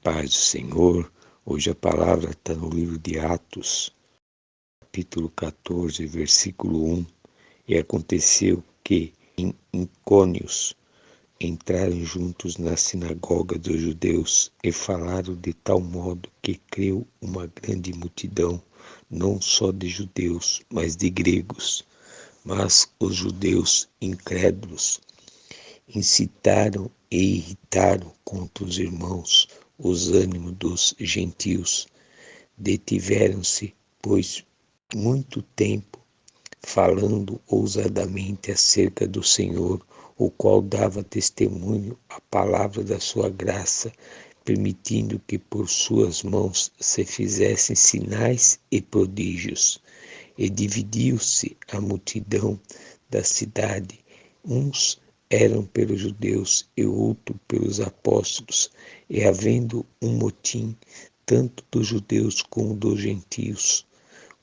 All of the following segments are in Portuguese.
Paz do Senhor. Hoje a palavra está no livro de Atos, capítulo 14, versículo 1. E aconteceu que em Icônios entraram juntos na sinagoga dos judeus e falaram de tal modo que creu uma grande multidão, não só de judeus, mas de gregos. Mas os judeus incrédulos incitaram e irritaram contra os irmãos os ânimos dos gentios. Detiveram-se, pois, muito tempo, falando ousadamente acerca do Senhor, o qual dava testemunho à palavra da sua graça, permitindo que por suas mãos se fizessem sinais e prodígios. E dividiu-se a multidão da cidade, uns eram pelos judeus e outro pelos apóstolos, e havendo um motim, tanto dos judeus como dos gentios,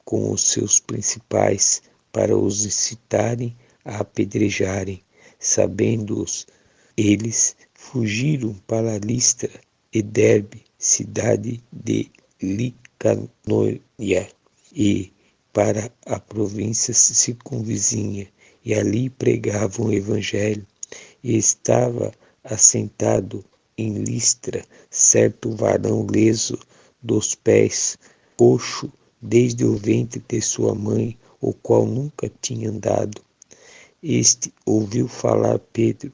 com os seus principais, para os incitarem a apedrejarem. Sabendo-os eles, fugiram para Listra e Derbe, cidade de Licanoia, e para a província circunvizinha, e ali pregavam o evangelho. E estava assentado em Listra certo varão leso dos pés, coxo desde o ventre de sua mãe, o qual nunca tinha andado. Este ouviu falar Pedro,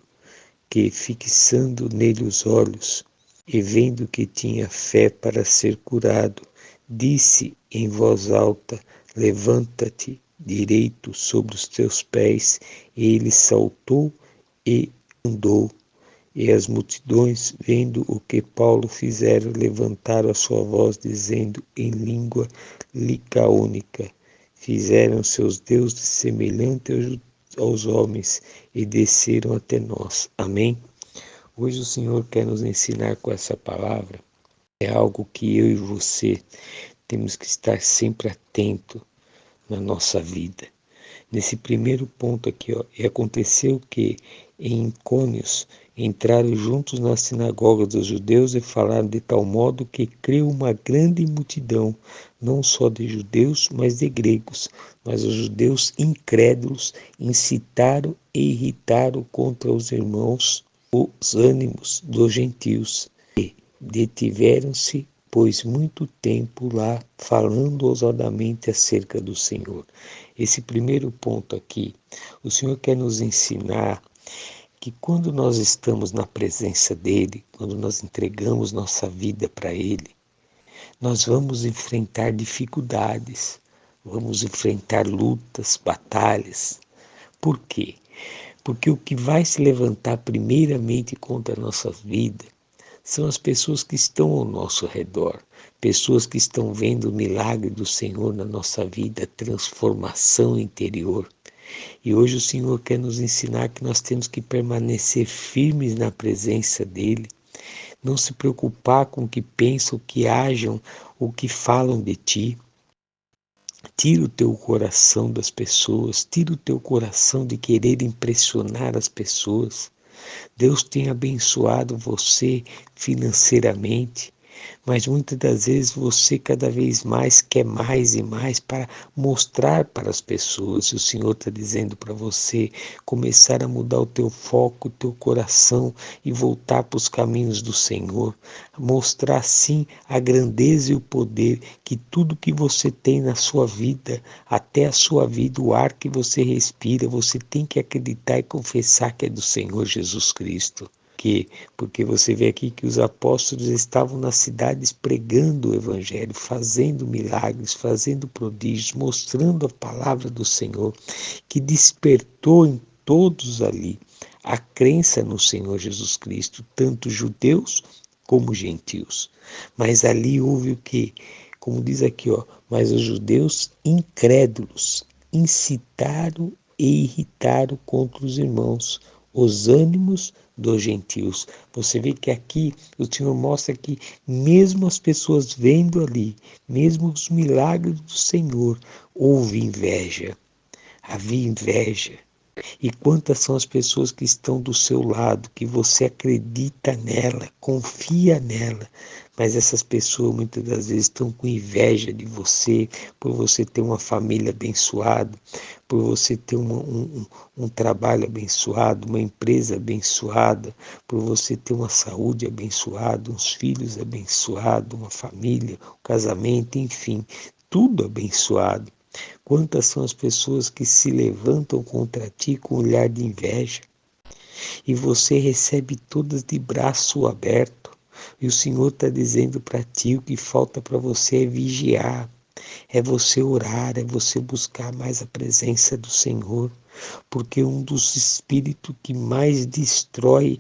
que, fixando nele os olhos, e vendo que tinha fé para ser curado, disse em voz alta: levanta-te direito sobre os teus pés. E ele saltou e andou. E as multidões, vendo o que Paulo fizera, levantaram a sua voz, dizendo em língua licaônica: fizeram seus deuses semelhantes aos homens e desceram até nós. Amém? Hoje o Senhor quer nos ensinar com essa palavra. É algo que eu e você temos que estar sempre atento na nossa vida. Nesse primeiro ponto aqui, e aconteceu que em Icônios entraram juntos na sinagoga dos judeus e falaram de tal modo que creu uma grande multidão, não só de judeus, mas de gregos. Mas os judeus incrédulos incitaram e irritaram contra os irmãos os ânimos dos gentios, e detiveram-se, pois, muito tempo lá, falando ousadamente acerca do Senhor. Esse primeiro ponto aqui, o Senhor quer nos ensinar que quando nós estamos na presença dEle, quando nós entregamos nossa vida para Ele, nós vamos enfrentar dificuldades, vamos enfrentar lutas, batalhas. Por quê? Porque o que vai se levantar primeiramente contra a nossa vida são as pessoas que estão ao nosso redor, pessoas que estão vendo o milagre do Senhor na nossa vida, transformação interior. E hoje o Senhor quer nos ensinar que nós temos que permanecer firmes na presença dEle, não se preocupar com o que pensam, o que agem, o que falam de ti. Tira o teu coração das pessoas, tira o teu coração de querer impressionar as pessoas. Deus tem abençoado você financeiramente, mas muitas das vezes você cada vez mais quer mais e mais para mostrar para as pessoas. E o Senhor está dizendo para você começar a mudar o teu foco, o teu coração e voltar para os caminhos do Senhor. Mostrar sim a grandeza e o poder que tudo que você tem na sua vida, até a sua vida, o ar que você respira, você tem que acreditar e confessar que é do Senhor Jesus Cristo. Porque você vê aqui que os apóstolos estavam nas cidades pregando o evangelho, fazendo milagres, fazendo prodígios, mostrando a palavra do Senhor, que despertou em todos ali a crença no Senhor Jesus Cristo, tanto judeus como gentios. Mas ali houve o que? Como diz aqui, mas os judeus incrédulos incitaram e irritaram contra os irmãos os ânimos dos gentios. Você vê que aqui o Senhor mostra que mesmo as pessoas vendo ali, mesmo os milagres do Senhor, houve inveja. Havia inveja. E quantas são as pessoas que estão do seu lado, que você acredita nela, confia nela, mas essas pessoas muitas das vezes estão com inveja de você, por você ter uma família abençoada, por você ter um trabalho abençoado, uma empresa abençoada, por você ter uma saúde abençoada, uns filhos abençoados, uma família, um casamento, enfim, tudo abençoado. Quantas são as pessoas que se levantam contra ti com olhar de inveja e você recebe todas de braço aberto? E o Senhor está dizendo para ti: o que falta para você é vigiar, é você orar, é você buscar mais a presença do Senhor, porque um dos espíritos que mais destrói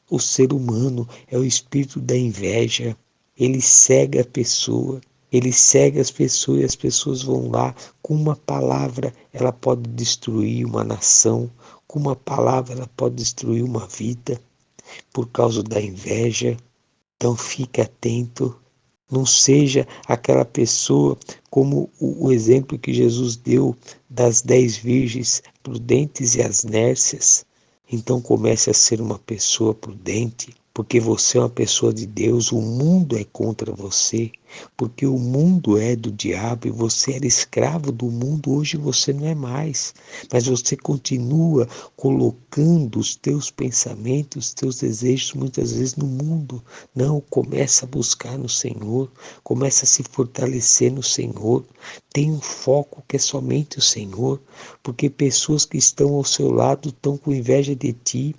o ser humano é o espírito da inveja. Ele cega a pessoa. Ele cega as pessoas e as pessoas vão lá. Com uma palavra, ela pode destruir uma nação. Com uma palavra, ela pode destruir uma vida por causa da inveja. Então, fique atento. Não seja aquela pessoa como o exemplo que Jesus deu das 10 virgens prudentes e as nércias. Então comece a ser uma pessoa prudente, porque você é uma pessoa de Deus, o mundo é contra você, porque o mundo é do diabo e você era escravo do mundo, hoje você não é mais, mas você continua colocando os teus pensamentos, os teus desejos muitas vezes no mundo. Não, começa a buscar no Senhor, começa a se fortalecer no Senhor, tem um foco que é somente o Senhor, porque pessoas que estão ao seu lado estão com inveja de ti.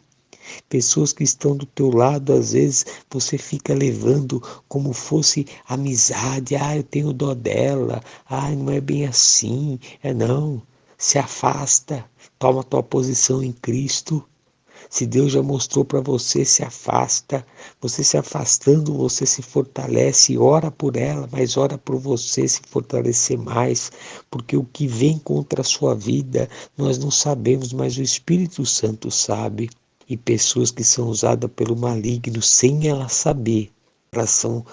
Pessoas que estão do teu lado, às vezes você fica levando como fosse amizade. Ah, eu tenho dó dela. Ah, não é bem assim. É não. Se afasta. Toma tua posição em Cristo. Se Deus já mostrou para você, se afasta. Você se afastando, você se fortalece. Ora por ela, mas ora por você se fortalecer mais. Porque o que vem contra a sua vida, nós não sabemos, mas o Espírito Santo sabe. E pessoas que são usadas pelo maligno sem ela saber, elas são,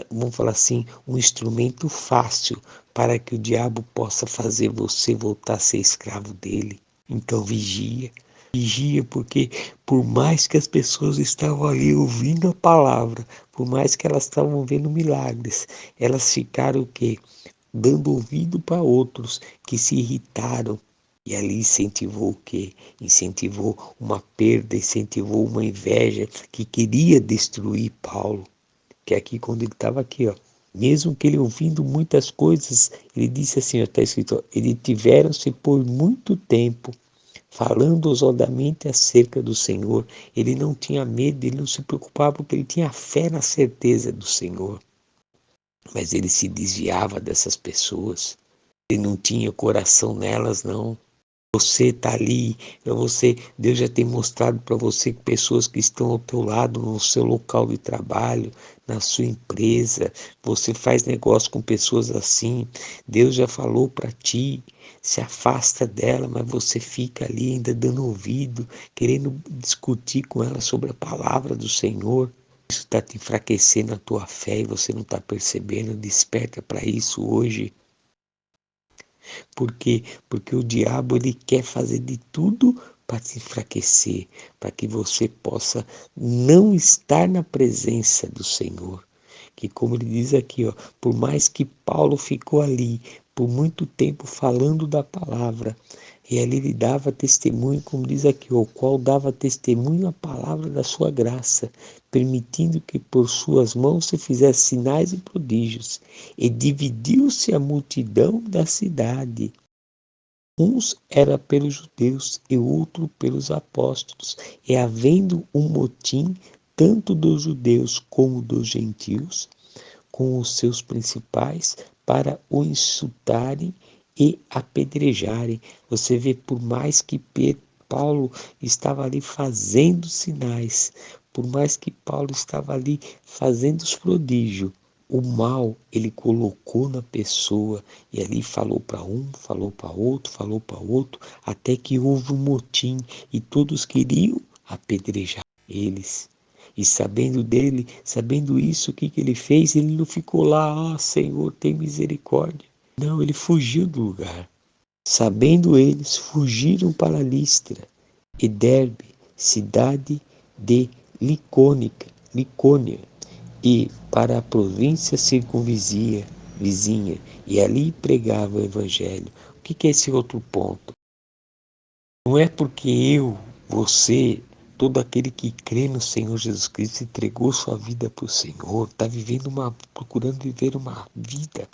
vamos falar assim, um instrumento fácil para que o diabo possa fazer você voltar a ser escravo dele. Então vigia. Vigia, porque por mais que as pessoas estavam ali ouvindo a palavra, por mais que elas estavam vendo milagres, elas ficaram o quê? Dando ouvido para outros que se irritaram. E ali incentivou o quê? Incentivou uma perda, incentivou uma inveja que queria destruir Paulo. Que aqui, quando ele estava aqui, ó, mesmo que ele ouvindo muitas coisas, ele disse assim, está escrito, ó, eles tiveram-se por muito tempo falando ousadamente acerca do Senhor. Ele não tinha medo, ele não se preocupava, porque ele tinha fé na certeza do Senhor. Mas ele se desviava dessas pessoas. Ele não tinha coração nelas, não. Você está ali, Deus já tem mostrado para você que pessoas que estão ao teu lado, no seu local de trabalho, na sua empresa, você faz negócio com pessoas assim, Deus já falou para ti, se afasta dela, mas você fica ali ainda dando ouvido, querendo discutir com ela sobre a palavra do Senhor. Isso está te enfraquecendo a tua fé e você não está percebendo, desperta para isso hoje. Por quê? Porque o diabo ele quer fazer de tudo para te enfraquecer, para que você possa não estar na presença do Senhor. Que como ele diz aqui, ó, por mais que Paulo ficou ali por muito tempo falando da palavra, e ali ele dava testemunho, como diz aqui, o qual dava testemunho à palavra da sua graça, permitindo que por suas mãos se fizesse sinais e prodígios, e dividiu-se a multidão da cidade. Uns era pelos judeus e outro pelos apóstolos, e havendo um motim tanto dos judeus como dos gentios, com os seus principais, para o insultarem e apedrejarem. Você vê, por mais que Paulo estava ali fazendo sinais, por mais que Paulo estava ali fazendo os prodígios, o mal ele colocou na pessoa e ali falou para um, falou para outro, até que houve um motim e todos queriam apedrejar eles. E sabendo dele, sabendo isso, o que ele fez? Ele não ficou lá, Senhor, tem misericórdia. Não, ele fugiu do lugar. Sabendo eles, fugiram para Listra e Derbe, cidade de Licônia, e para a província vizinha, e ali pregava o evangelho. O que é esse outro ponto? Não é porque você, todo aquele que crê no Senhor Jesus Cristo, entregou sua vida para o Senhor, está procurando viver uma vida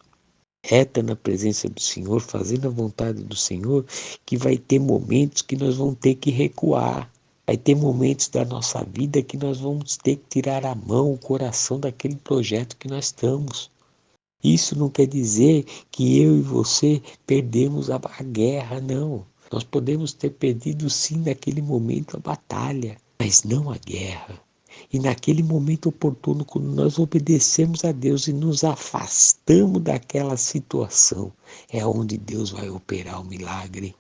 reta na presença do Senhor, fazendo a vontade do Senhor, que vai ter momentos que nós vamos ter que recuar. Vai ter momentos da nossa vida que nós vamos ter que tirar a mão, o coração daquele projeto que nós estamos. Isso não quer dizer que eu e você perdemos a guerra, não. Nós podemos ter perdido sim naquele momento a batalha, mas não a guerra. E naquele momento oportuno, quando nós obedecemos a Deus e nos afastamos daquela situação, é onde Deus vai operar o milagre.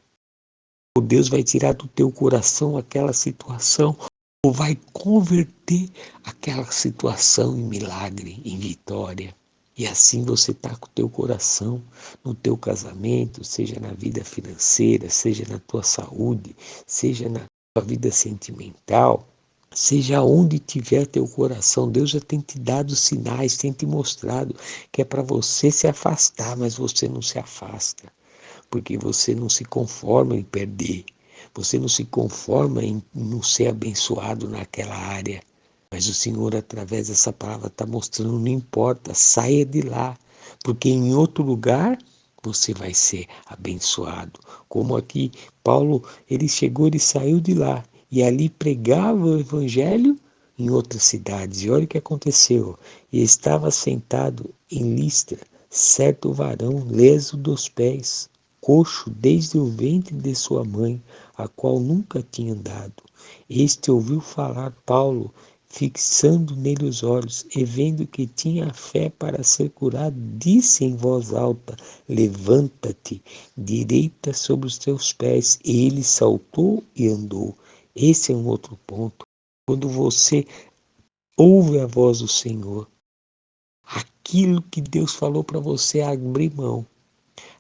Ou Deus vai tirar do teu coração aquela situação, ou vai converter aquela situação em milagre, em vitória. E assim você está com o teu coração no teu casamento, seja na vida financeira, seja na tua saúde, seja na tua vida sentimental, seja onde tiver teu coração. Deus já tem te dado sinais, tem te mostrado que é para você se afastar, mas você não se afasta, porque você não se conforma em perder, você não se conforma em não ser abençoado naquela área. Mas o Senhor, através dessa palavra, está mostrando, não importa, saia de lá, porque em outro lugar você vai ser abençoado. Como aqui, Paulo, ele saiu de lá, e ali pregava o evangelho em outras cidades. E olha o que aconteceu. E estava sentado em Listra, certo varão, leso dos pés, coxo desde o ventre de sua mãe, a qual nunca tinha andado. Este ouviu falar Paulo, fixando nele os olhos, e vendo que tinha fé para ser curado, disse em voz alta: levanta-te, direita sobre os teus pés. E ele saltou e andou. Esse é um outro ponto. Quando você ouve a voz do Senhor, aquilo que Deus falou para você abrir mão,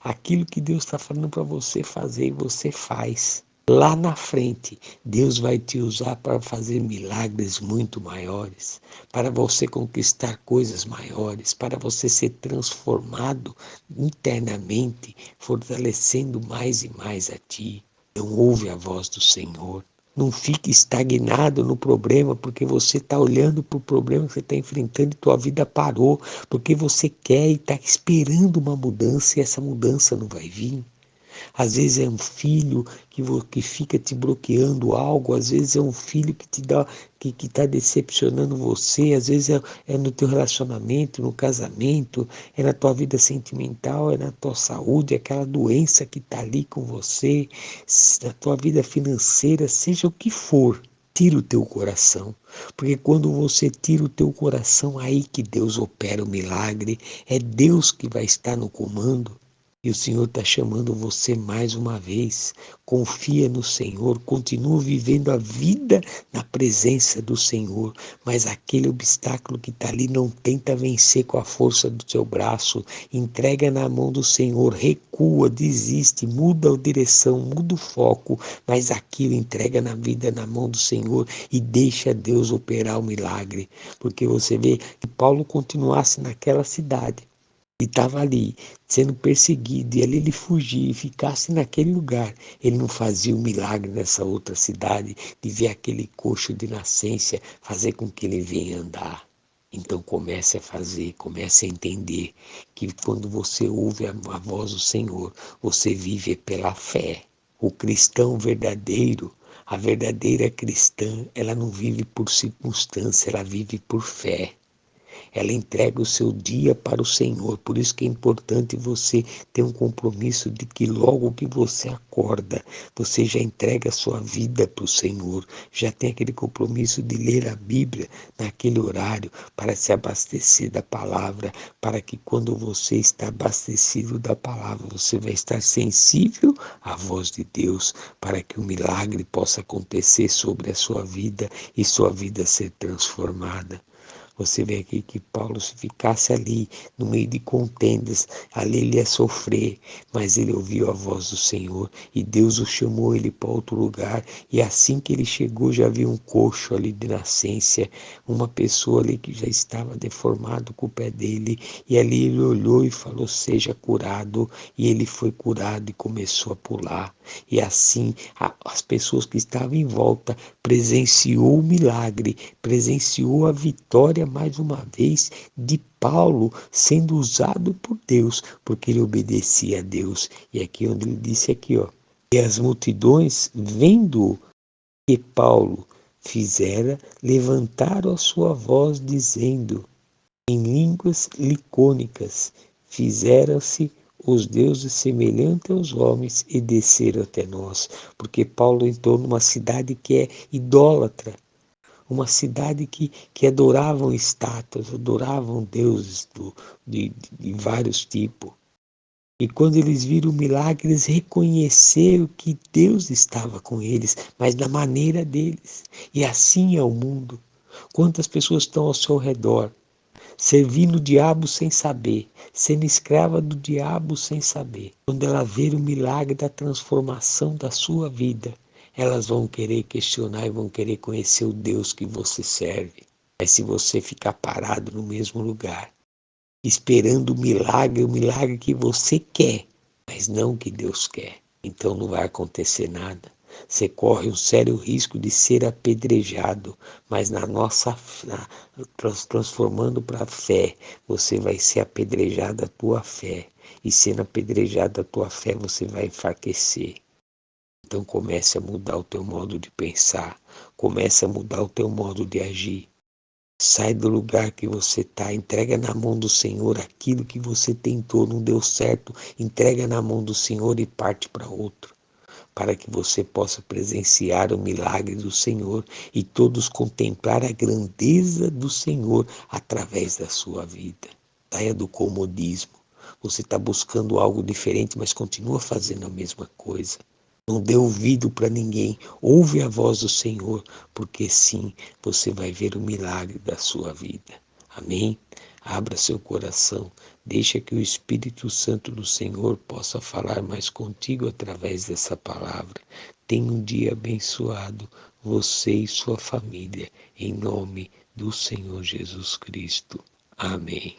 aquilo que Deus está falando para você fazer, você faz. Lá na frente, Deus vai te usar para fazer milagres muito maiores, para você conquistar coisas maiores, para você ser transformado internamente, fortalecendo mais e mais a ti. Então ouve a voz do Senhor. Não fique estagnado no problema, porque você está olhando para o problema que você está enfrentando e tua vida parou, porque você quer e está esperando uma mudança e essa mudança não vai vir. Às vezes é um filho que fica te bloqueando algo, às vezes é um filho que te dá, que está decepcionando você, às vezes é no teu relacionamento, no casamento, é na tua vida sentimental, é na tua saúde, aquela doença que está ali com você, na tua vida financeira, seja o que for. Tira o teu coração, porque quando você tira o teu coração, aí que Deus opera o milagre, é Deus que vai estar no comando. E o Senhor está chamando você mais uma vez. Confia no Senhor, continua vivendo a vida na presença do Senhor, mas aquele obstáculo que está ali não tenta vencer com a força do seu braço. Entrega na mão do Senhor, recua, desiste, muda a direção, muda o foco, mas aquilo entrega na vida na mão do Senhor e deixa Deus operar o milagre. Porque você vê que Paulo continuasse naquela cidade. E estava ali, sendo perseguido, e ali ele fugia e ficasse naquele lugar. Ele não fazia o milagre nessa outra cidade, de ver aquele coxo de nascença, fazer com que ele venha andar. Então comece a fazer, comece a entender que quando você ouve a voz do Senhor, você vive pela fé. O cristão verdadeiro, a verdadeira cristã, ela não vive por circunstância, ela vive por fé. Ela entrega o seu dia para o Senhor. Por isso que é importante você ter um compromisso de que logo que você acorda, você já entrega a sua vida para o Senhor. Já tem aquele compromisso de ler a Bíblia naquele horário para se abastecer da palavra, para que quando você está abastecido da palavra, você vai estar sensível à voz de Deus, para que o milagre possa acontecer sobre a sua vida e sua vida ser transformada. Você vê aqui que Paulo, se ficasse ali, no meio de contendas, ali ele ia sofrer, mas ele ouviu a voz do Senhor e Deus o chamou ele para outro lugar. E assim que ele chegou, já viu um coxo ali de nascença, uma pessoa ali que já estava deformado com o pé dele, e ali ele olhou e falou: seja curado, e ele foi curado e começou a pular. E assim as pessoas que estavam em volta presenciou o milagre, presenciou a vitória mais uma vez de Paulo sendo usado por Deus, porque ele obedecia a Deus. E aqui onde ele disse aqui, ó, e as multidões, vendo o que Paulo fizera, levantaram a sua voz, dizendo em línguas licônicas: fizeram-se os deuses semelhantes aos homens e desceram até nós. Porque Paulo entrou numa cidade que é idólatra, uma cidade que adoravam estátuas, adoravam deuses de vários tipos. E quando eles viram o milagre, eles reconheceram que Deus estava com eles, mas da maneira deles. E assim é o mundo. Quantas pessoas estão ao seu redor, servindo o diabo sem saber, sendo escrava do diabo sem saber. Quando elas verem o milagre da transformação da sua vida, elas vão querer questionar e vão querer conhecer o Deus que você serve. Mas se você ficar parado no mesmo lugar, esperando o milagre que você quer, mas não o que Deus quer, então não vai acontecer nada. Você corre um sério risco de ser apedrejado, mas transformando para a fé, você vai ser apedrejado a tua fé. E sendo apedrejado a tua fé, você vai enfraquecer. Então comece a mudar o teu modo de pensar, comece a mudar o teu modo de agir. Sai do lugar que você está, entrega na mão do Senhor aquilo que você tentou, não deu certo, entrega na mão do Senhor e parte para outro, para que você possa presenciar o milagre do Senhor e todos contemplar a grandeza do Senhor através da sua vida. Saia do comodismo. Você está buscando algo diferente, mas continua fazendo a mesma coisa. Não dê ouvido para ninguém. Ouve a voz do Senhor, porque sim, você vai ver o milagre da sua vida. Amém? Abra seu coração. Deixa que o Espírito Santo do Senhor possa falar mais contigo através dessa palavra. Tenha um dia abençoado, você e sua família, em nome do Senhor Jesus Cristo. Amém.